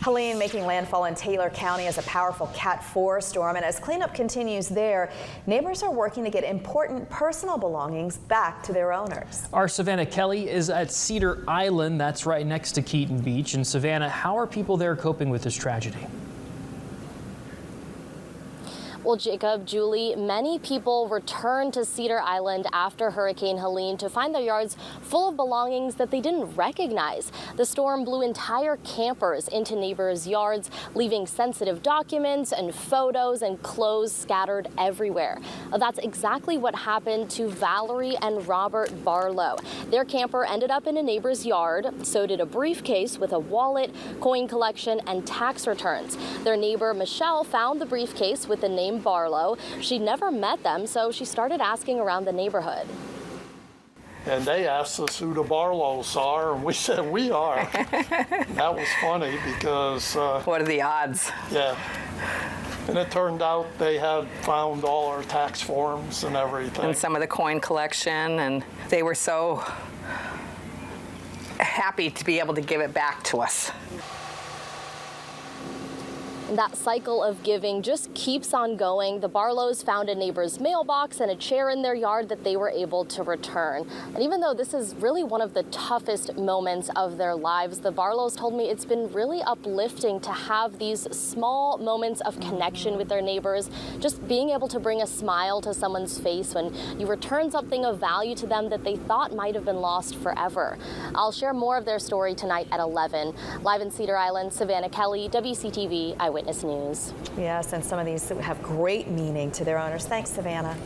Helene making landfall in Taylor County as a powerful Cat 4 storm, and as cleanup continues there, neighbors are working to get important personal belongings back to their owners. Our Savannah Kelly is at Cedar Island, that's right next to Keaton Beach. And Savannah, how are people there coping with this tragedy? Well, Jacob, Julie, many people returned to Cedar Island after Hurricane Helene to find their yards full of belongings that they didn't recognize. The storm blew entire campers into neighbors' yards, leaving sensitive documents and photos and clothes scattered everywhere. That's exactly what happened to Valerie and Robert Barlow. Their camper ended up in a neighbor's yard. So did a briefcase with a wallet, coin collection, and tax returns. Their neighbor, Michelle, found the briefcase with the name Barlow. She never met them, so she started asking around the neighborhood. And they asked us who the Barlows are, and we said we are. That was funny because... what are the odds? Yeah. And it turned out they had found all our tax forms and everything. And some of the coin collection, and they were so happy to be able to give it back to us. That cycle of giving just keeps on going. The Barlows found a neighbor's mailbox and a chair in their yard that they were able to return. And even though this is really one of the toughest moments of their lives, the Barlows told me it's been really uplifting to have these small moments of connection with their neighbors, just being able to bring a smile to someone's face when you return something of value to them that they thought might have been lost forever. I'll share more of their story tonight at 11. Live in Cedar Island, Savannah Kelly, WCTV Eyewitness News. Yes, and some of these have great meaning to their owners. Thanks, Savannah.